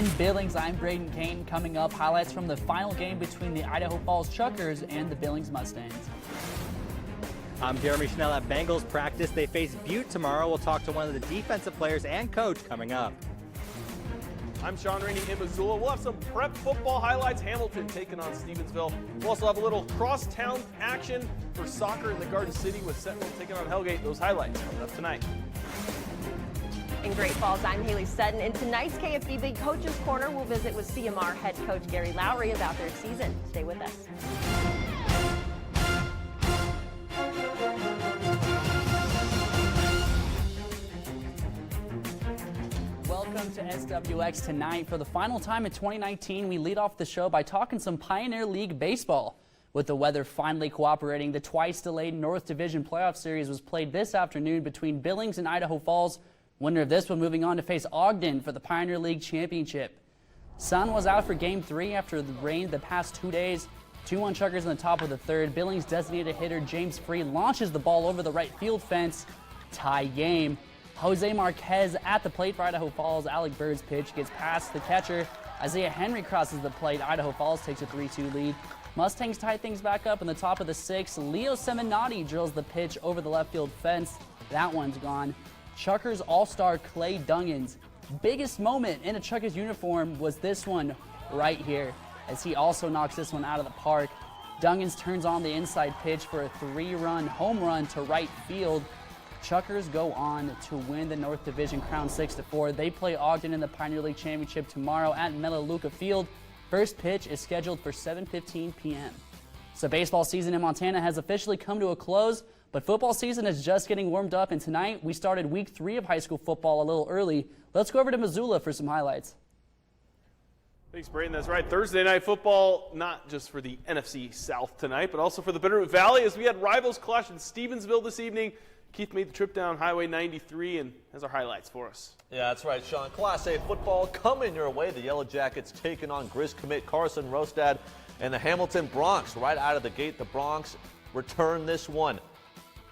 In Billings, I'm Braden Kane. Coming up, highlights from the final game between the Idaho Falls Chuckers and the Billings Mustangs. I'm Jeremy Schnell at Bengals practice. They face Butte tomorrow. We'll talk to one of the defensive players and coach coming up. I'm Sean Rainey in Missoula. We'll have some prep football highlights. Hamilton taking on Stevensville. We'll also have a little crosstown action for soccer in the Garden City with Sentinel taking on Hellgate. Those highlights coming up tonight. In Great Falls, I'm Haley Sutton. In tonight's KFBB Coaches Corner, we'll visit with CMR head coach Gary Lowry about their season. Stay with us. Welcome to SWX tonight. For the final time in 2019, we lead off the show by talking some Pioneer League baseball. With the weather finally cooperating, the twice-delayed North Division playoff series was played this afternoon between Billings and Idaho Falls. Winner of this one moving on to face Ogden for the Pioneer League Championship. Sun was out for Game 3 after the rain the past 2 days. 2-1 Chuckers in the top of the third. Billings designated hitter James Free launches the ball over the right field fence. Tie game. Jose Marquez at the plate for Idaho Falls. Alec Bird's pitch gets past the catcher. Isaiah Henry crosses the plate. Idaho Falls takes a 3-2 lead. Mustangs tie things back up in the top of the sixth. Leo Seminati drills the pitch over the left field fence. That one's gone. Chuckers All-Star Clay Dungans. Biggest moment in a Chuckers uniform was this one right here, as he also knocks this one out of the park. Dungans turns on the inside pitch for a 3-run home run to right field. Chuckers go on to win the North Division crown 6-4. They play Ogden in the Pioneer League Championship tomorrow at Melaleuca Field. First pitch is scheduled for 7:15 p.m. So baseball season in Montana has officially come to a close, but football season is just getting warmed up, and tonight we started week 3 of high school football a little early. Let's go over to Missoula for some highlights. Thanks, Brayden. That's right. Thursday night football, not just for the NFC South tonight, but also for the Bitterroot Valley, as we had rivals clash in Stevensville this evening. Keith made the trip down Highway 93 and has our highlights for us. Yeah, that's right, Sean. Class A football coming your way. The Yellow Jackets taking on Grizz commit Carson Rostad and the Hamilton Bronx. Right out of the gate, the Bronx return this one.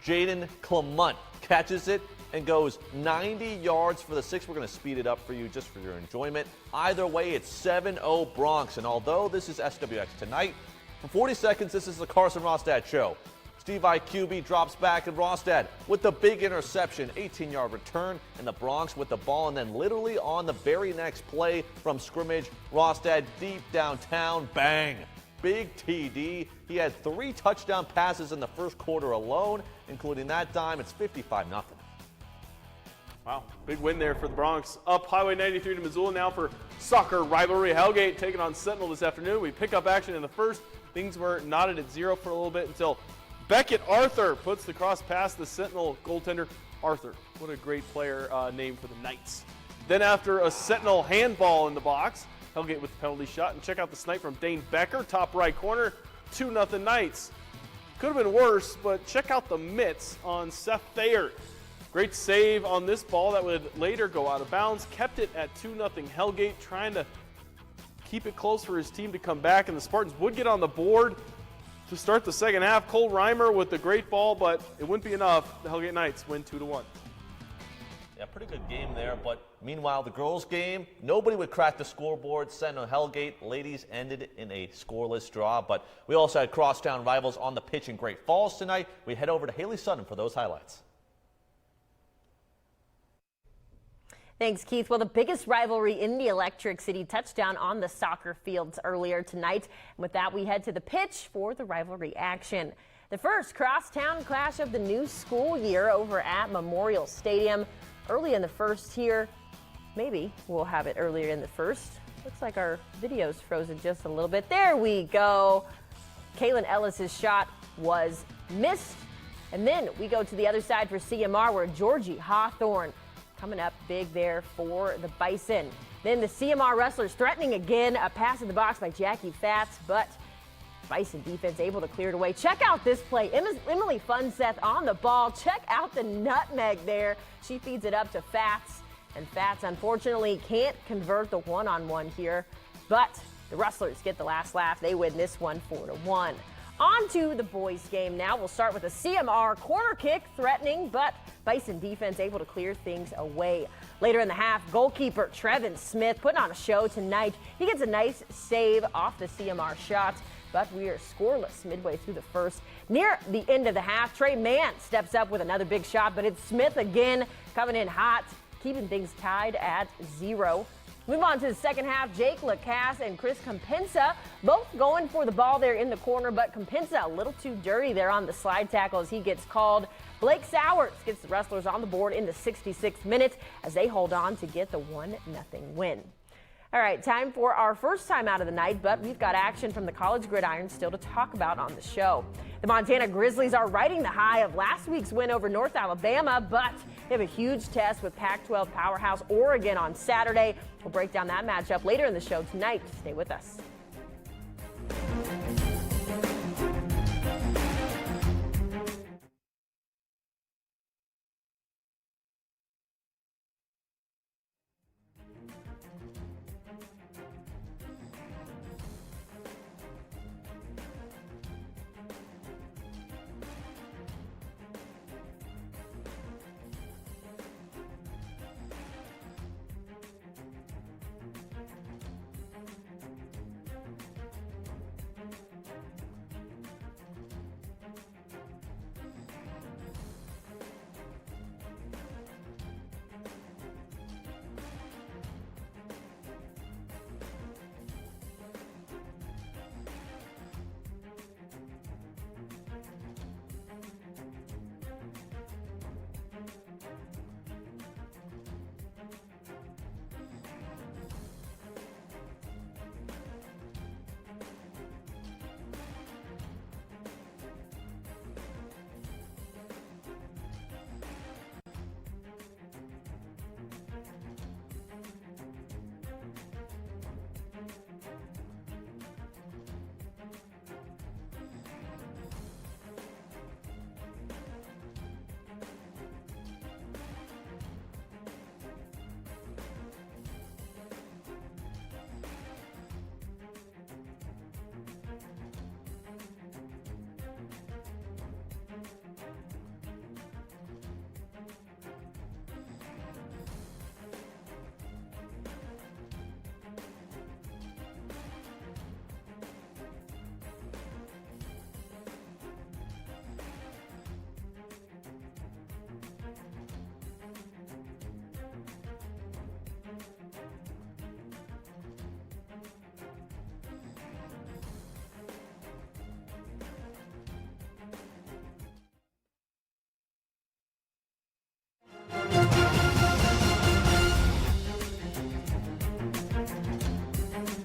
Jaden Clement catches it and goes 90 yards for the 6. We're going to speed it up for you just for your enjoyment. Either way, it's 7-0 Bronx. And although this is SWX tonight, for 40 seconds, this is the Carson Rostad show. Steve IQB drops back, and Rostad with the big interception, 18-yard return, and the Bronx with the ball. And then literally on the very next play from scrimmage, Rostad deep downtown, bang. Big TD. He had 3 touchdown passes in the first quarter alone, including that dime. It's 55-0. Wow, big win there for the Bronx. Up Highway 93 to Missoula now for soccer rivalry. Hellgate taking on Sentinel this afternoon. We pick up action in the first. Things were knotted at 0 for a little bit until Beckett Arthur puts the cross past the Sentinel goaltender. Arthur, what a great player name for the Knights. Then after a Sentinel handball in the box, Hellgate with the penalty shot. And check out the snipe from Dane Becker, top right corner, 2-0 Knights. Could have been worse, but check out the mitts on Seth Thayer. Great save on this ball that would later go out of bounds. Kept it at 2-0 Hellgate, trying to keep it close for his team to come back. And the Spartans would get on the board to start the second half. Cole Reimer with the great ball, but it wouldn't be enough. The Hellgate Knights win 2-1. Yeah, pretty good game there, but meanwhile, the girls' game, nobody would crack the scoreboard. Sentinel Hellgate ladies ended in a scoreless draw, but we also had crosstown rivals on the pitch in Great Falls tonight. We head over to Haley Sutton for those highlights. Thanks, Keith. Well, the biggest rivalry in the Electric City touchdown on the soccer fields earlier tonight. And with that, we head to the pitch for the rivalry action. The first crosstown clash of the new school year over at Memorial Stadium. Early in the first here, maybe we'll have it earlier in the first. Looks like our video's frozen just a little bit. There we go. Kaylin Ellis's shot was missed. And then we go to the other side for CMR, where Georgie Hawthorne coming up big there for the Bison. Then the CMR Rustlers threatening again, a pass in the box by Jackie Fats, but Bison defense able to clear it away. Check out this play. Emily Funseth on the ball. Check out the nutmeg there. She feeds it up to Fats, and Fats unfortunately can't convert the one-on-one here, but the Rustlers get the last laugh. They win this one 4-1. On to the boys' game now. We'll start with a CMR corner kick threatening, but Bison defense able to clear things away. Later in the half, goalkeeper Trevin Smith putting on a show tonight. He gets a nice save off the CMR shot, but we are scoreless midway through the first. Near the end of the half, Trey Mann steps up with another big shot, but it's Smith again coming in hot, keeping things tied at 0. Move on to the second half. Jake Lacasse and Chris Compensa both going for the ball there in the corner, but Compensa a little too dirty there on the slide tackle as he gets called. Blake Sowers gets the Rustlers on the board in the 66th minute as they hold on to get the 1-0 win. All right, time for our first time out of the night, but we've got action from the college gridiron still to talk about on the show. The Montana Grizzlies are riding the high of last week's win over North Alabama, but they have a huge test with Pac-12 powerhouse Oregon on Saturday. We'll break down that matchup later in the show tonight. Stay with us.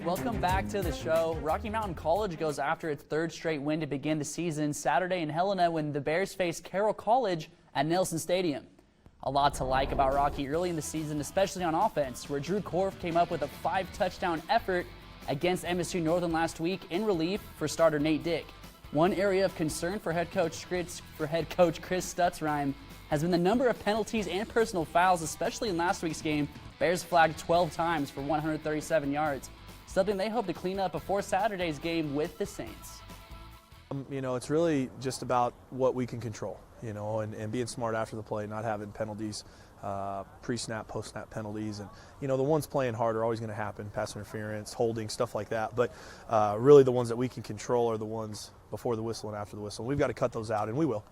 Welcome back to the show. Rocky Mountain College goes after its third straight win to begin the season Saturday in Helena when the Bears face Carroll College at Nelson Stadium. A lot to like about Rocky early in the season, especially on offense, where Drew Korf came up with a 5-touchdown effort against MSU Northern last week in relief for starter Nate Dick. One area of concern for head coach Chris Stutzreim has been the number of penalties and personal fouls, especially in last week's game. Bears flagged 12 times for 137 yards. Something they hope to clean up before Saturday's game with the Saints. You know, it's really just about what we can control, you know, and being smart after the play, not having penalties, pre-snap, post-snap penalties. And, you know, the ones playing hard are always going to happen, pass interference, holding, stuff like that. But really the ones that we can control are the ones before the whistle and after the whistle. We've got to cut those out, and we will.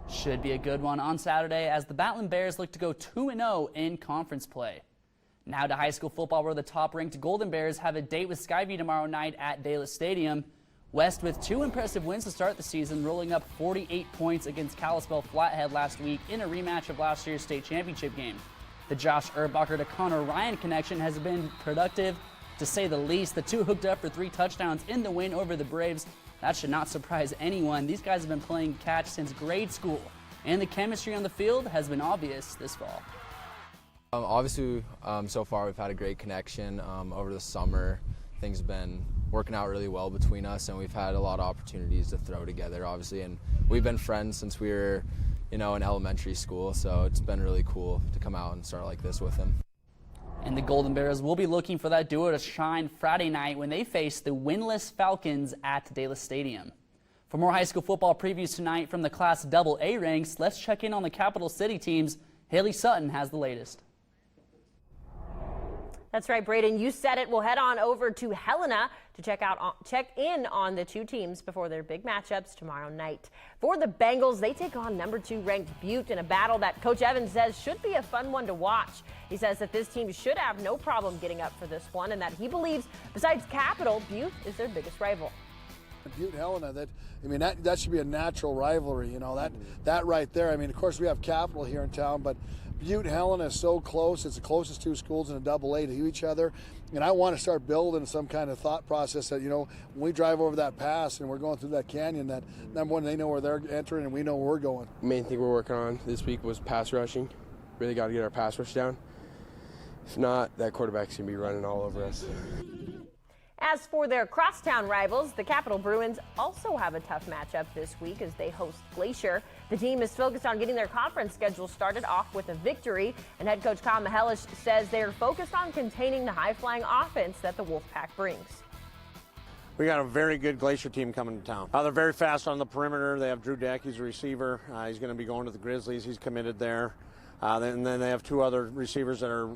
Should be a good one on Saturday as the Battling Bears look to go 2-0 in conference play. Now to high school football, where the top-ranked Golden Bears have a date with Skyview tomorrow night at Dallas Stadium. West with 2 impressive wins to start the season, rolling up 48 points against Kalispell Flathead last week in a rematch of last year's state championship game. The Josh Erbacher to Connor Ryan connection has been productive, to say the least. The two hooked up for 3 touchdowns in the win over the Braves. That should not surprise anyone. These guys have been playing catch since grade school, and the chemistry on the field has been obvious this fall. Obviously, so far we've had a great connection over the summer. Things have been working out really well between us, and we've had a lot of opportunities to throw together, obviously. And we've been friends since we were, you know, in elementary school, so it's been really cool to come out and start like this with him. And the Golden Bears will be looking for that duo to shine Friday night when they face the winless Falcons at Dallas Stadium. For more high school football previews tonight from the Class AA ranks, let's check in on the Capital City teams. Haley Sutton has the latest. That's right, Braden. You said it. We'll head on over to Helena to check in on the two teams before their big matchups tomorrow night. For the Bengals, they take on number 2 ranked Butte in a battle that Coach Evans says should be a fun one to watch. He says that this team should have no problem getting up for this one, and that he believes, besides Capital, Butte is their biggest rival. Butte Helena, that should be a natural rivalry, that right there. Of course we have Capital here in town, but Butte Helena is so close. It's the closest 2 schools in a AA to each other, and I want to start building some kind of thought process that when we drive over that pass and we're going through that canyon, that number one, they know where they're entering and we know where we're going. The main thing we're working on this week was pass rushing. Really got to get our pass rush down. If not, that quarterback's gonna be running all over us. As for their crosstown rivals, the Capital Bruins also have a tough matchup this week as they host Glacier. The team is focused on getting their conference schedule started off with a victory, and head coach Kyle Mihelish says they are focused on containing the high-flying offense that the Wolfpack brings. We got a very good Glacier team coming to town. They're very fast on the perimeter. They have Drew Deck, he's a receiver. He's going to be going to the Grizzlies. He's committed there. And then they have 2 other receivers that are,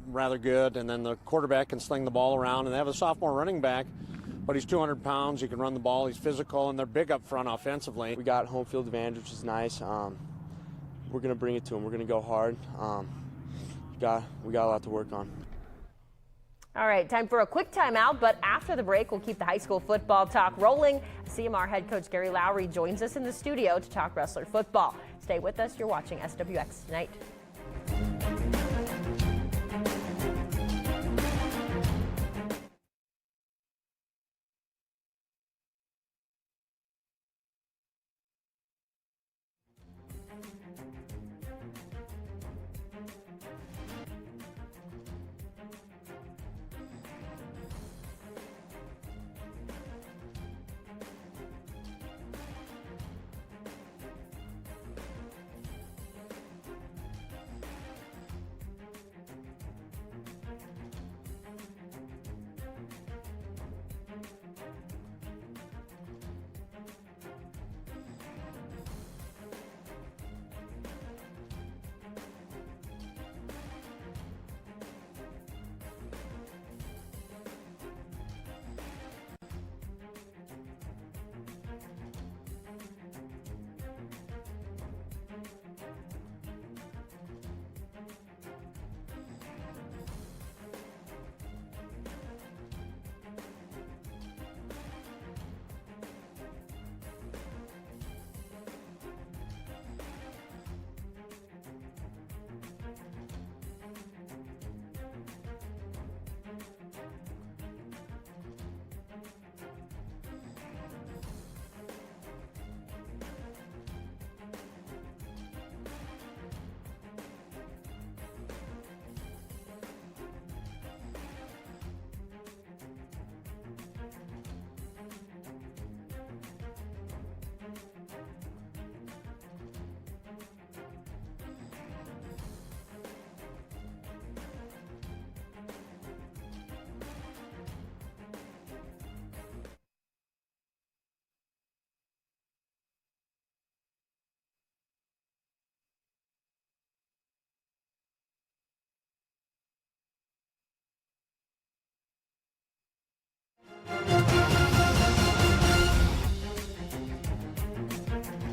rather good. And then the quarterback can sling the ball around. And they have a sophomore running back, but he's 200 pounds. He can run the ball. He's physical, and they're big up front offensively. We got home field advantage, which is nice. We're going to bring it to them. We're going to go hard. We got a lot to work on. All right, time for a quick timeout, but after the break, we'll keep the high school football talk rolling. CMR head coach Gary Lowry joins us in the studio to talk Rustler football. Stay with us. You're watching SWX Tonight.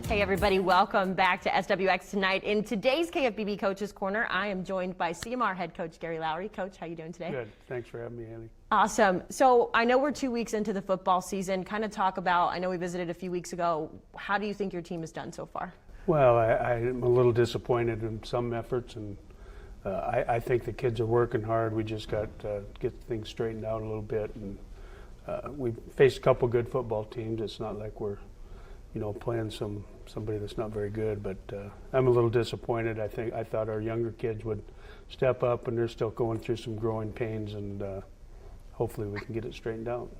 Hey everybody, welcome back to SWX Tonight. In today's KFBB Coaches Corner, I am joined by CMR head coach Gary Lowry. Coach, how you doing today? Good. Thanks for having me, Haley. Awesome. So I know we're 2 weeks into the football season. Kind of talk about, I know we visited a few weeks ago. How do you think your team has done so far? Well, I'm a little disappointed in some efforts, and I think the kids are working hard. We just got to get things straightened out a little bit, and we faced a couple good football teams. It's not like we're playing somebody that's not very good, but I'm a little disappointed. I thought our younger kids would step up, and they're still going through some growing pains, and hopefully we can get it straightened out.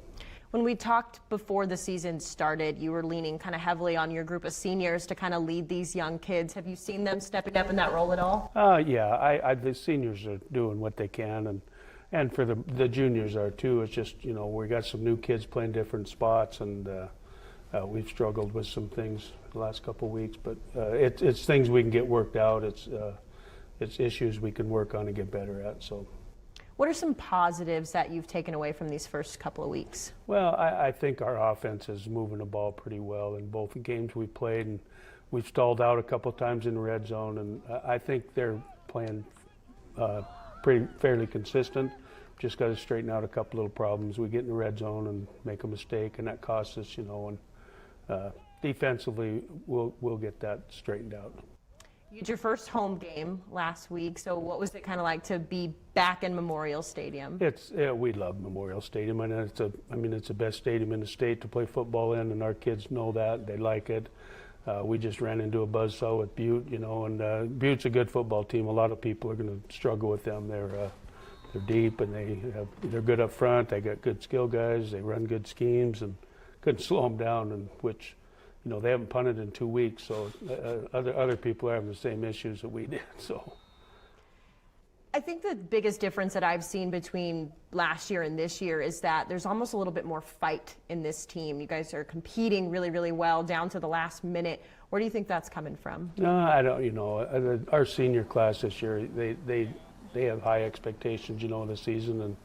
When we talked before the season started, you were leaning kind of heavily on your group of seniors to kind of lead these young kids. Have you seen them stepping up in that role at all? Yeah, the seniors are doing what they can, and for the juniors are too. It's just, we got some new kids playing different spots, and we've struggled with some things the last couple of weeks, but it's things we can get worked out. It's issues we can work on and get better at. So, What are some positives that you've taken away from these first couple of weeks? Well, I think our offense is moving the ball pretty well in both games we played, and we've stalled out a couple times in the red zone, and I think they're playing fairly consistent. Just got to straighten out a couple little problems. We get in the red zone and make a mistake, and that costs us, and defensively we'll get that straightened out. You had your first home game last week, so what was it kind of like to be back in Memorial Stadium? We love Memorial Stadium, and it's the best stadium in the state to play football in, and our kids know that. They like it. We just ran into a buzzsaw with Butte, and Butte's a good football team. A lot of people are going to struggle with them. They're deep, and they're good up front. They got good skill guys. They run good schemes, and couldn't slow them down, and which they haven't punted in 2 weeks, so other people are having the same issues that we did. So I think the biggest difference that I've seen between last year and this year is that there's almost a little bit more fight in this team. You guys are competing really, really well down to the last minute. Where do you think that's coming from? No, I don't. Our senior class this year, they have high expectations, of the season, and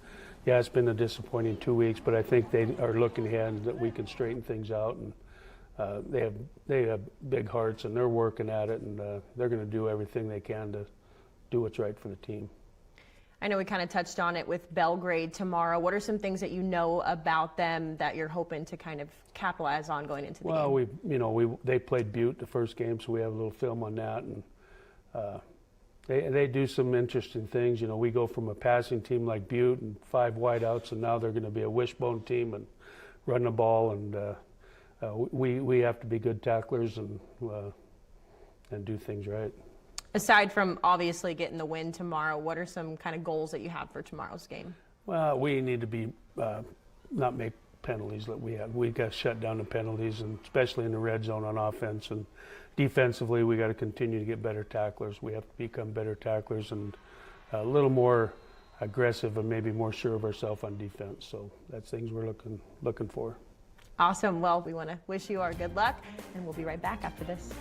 yeah, it's been a disappointing 2 weeks, but I think they are looking ahead that we can straighten things out, and they have big hearts, and they're working at it, and they're going to do everything they can to do what's right for the team. I know we kind of touched on it with Belgrade tomorrow. What are some things that you know about them that you're hoping to kind of capitalize on going into the game? Well, they played Butte the first game, so we have a little film on that, and they do some interesting things. We go from a passing team like Butte and 5 wideouts, and now they're going to be a wishbone team and run the ball, and we have to be good tacklers and do things right. Aside from obviously getting the win tomorrow, what are some kind of goals that you have for tomorrow's game? Well, we need to be not make penalties that we have. We got to shut down the penalties, and especially in the red zone on offense. And defensively, we got to continue to get better tacklers. We have to become better tacklers and a little more aggressive and maybe more sure of ourselves on defense. So that's things we're looking for. Awesome. Well, we want to wish you our good luck, and we'll be right back after this.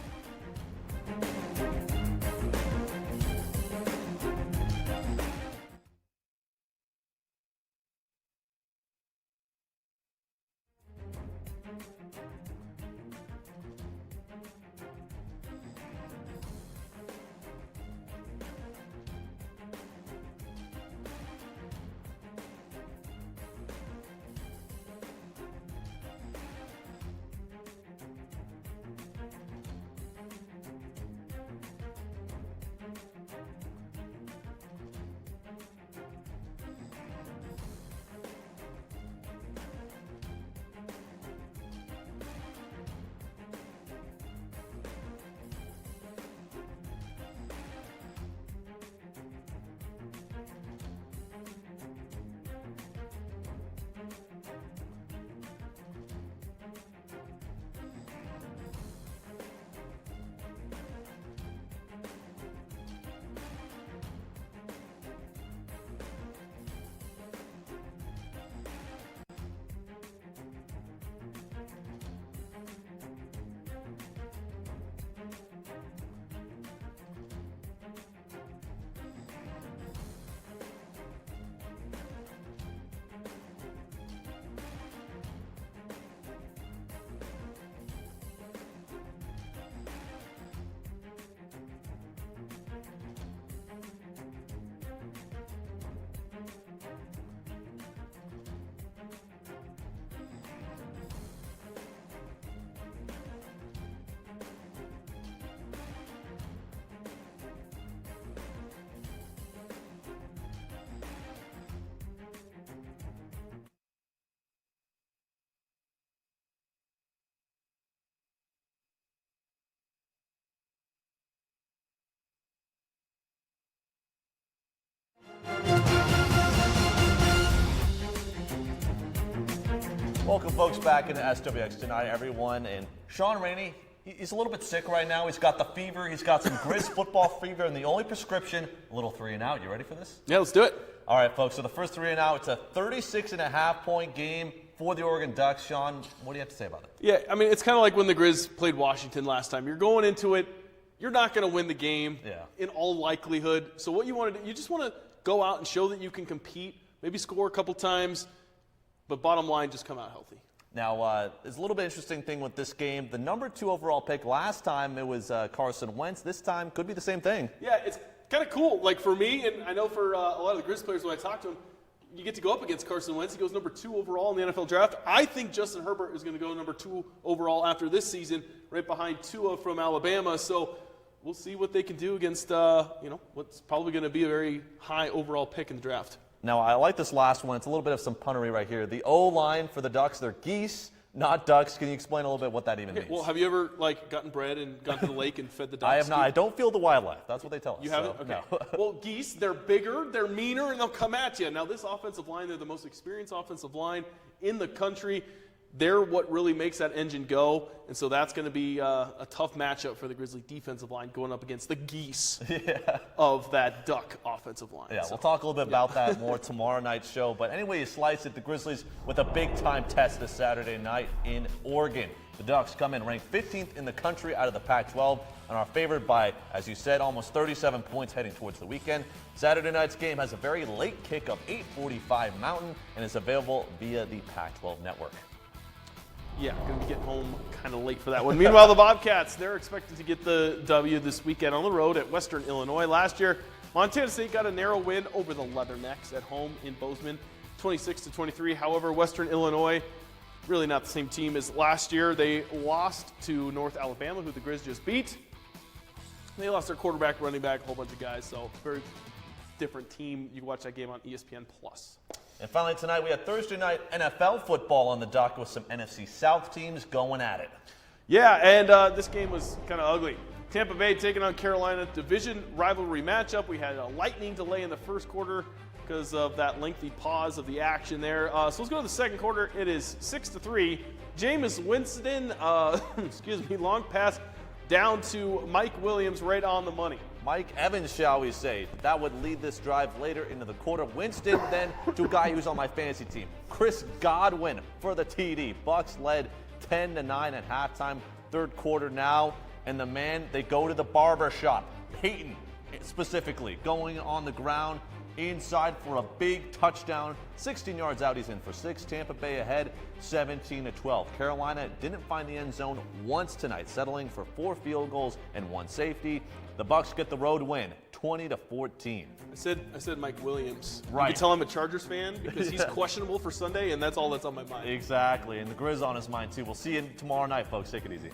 Welcome, folks, back into SWX tonight, everyone. And Sean Rainey, he's a little bit sick right now. He's got the fever. He's got some Grizz football fever, and the only prescription, a little 3 and out. You ready for this? Yeah, let's do it. All right, folks. So the first 3 and out, it's a 36.5-point game for the Oregon Ducks. Sean, what do you have to say about it? Yeah, I mean, it's kind of like when the Grizz played Washington last time. You're going into it, you're not going to win the game in all likelihood. So what you want to do, you just want to go out and show that you can compete, maybe score a couple times, but bottom line, just come out healthy. Now, there's a little bit interesting thing with this game. The number 2 overall pick last time, it was Carson Wentz. This time could be the same thing. Yeah, it's kind of cool. Like for me, and I know for a lot of the Grizz players when I talk to them, you get to go up against Carson Wentz. He goes number 2 overall in the NFL draft. I think Justin Herbert is going to go number 2 overall after this season, right behind Tua from Alabama. So we'll see what they can do against, what's probably going to be a very high overall pick in the draft. Now, I like this last one. It's a little bit of some punnery right here. The O-line for the Ducks, they're geese, not ducks. Can you explain a little bit what that even means? Well, have you ever gotten bread and gone to the lake and fed the ducks? I have not. I don't feel the wildlife. That's what they tell us. You haven't? So, okay. No. Well, geese, they're bigger, they're meaner, and they'll come at you. Now, this offensive line, they're the most experienced offensive line in the country. They're what really makes that engine go, and so that's going to be a tough matchup for the Grizzly defensive line going up against the geese of that Duck offensive line. Yeah, we'll talk a little bit about that more tomorrow night's show. But anyway, you slice it, the Grizzlies with a big-time test this Saturday night in Oregon. The Ducks come in ranked 15th in the country out of the Pac-12 and are favored by, as you said, almost 37 points heading towards the weekend. Saturday night's game has a very late kick of 8:45 Mountain and is available via the Pac-12 network. Yeah, going to be getting home kind of late for that one. Meanwhile, the Bobcats, they're expected to get the W this weekend on the road at Western Illinois. Last year, Montana State got a narrow win over the Leathernecks at home in Bozeman, 26-23. However, Western Illinois, really not the same team as last year. They lost to North Alabama, who the Grizz just beat. They lost their quarterback, running back, a whole bunch of guys, so very different team. You can watch that game on ESPN+. And finally tonight, we have Thursday night NFL football on the dock with some NFC South teams going at it. Yeah, and this game was kind of ugly. Tampa Bay taking on Carolina, division rivalry matchup. We had a lightning delay in the first quarter because of that lengthy pause of the action there. So let's go to the second quarter. It is 6-3. Jameis Winston, long pass down to Mike Williams right on the money. Mike Evans, shall we say. That would lead this drive later into the quarter. Winston then to a guy who's on my fantasy team, Chris Godwin for the TD. Bucks led 10-9 at halftime. Third quarter now, and the man, they go to the barber shop. Peyton, specifically, going on the ground inside for a big touchdown. 16 yards out, he's in for 6. Tampa Bay ahead, 17-12. Carolina didn't find the end zone once tonight, settling for 4 field goals and 1 safety. The Bucks get the road win, 20-14. I said Mike Williams. Right. You can tell I'm a Chargers fan because he's questionable for Sunday, and that's all that's on my mind. Exactly, and the Grizz on his mind too. We'll see you tomorrow night, folks. Take it easy.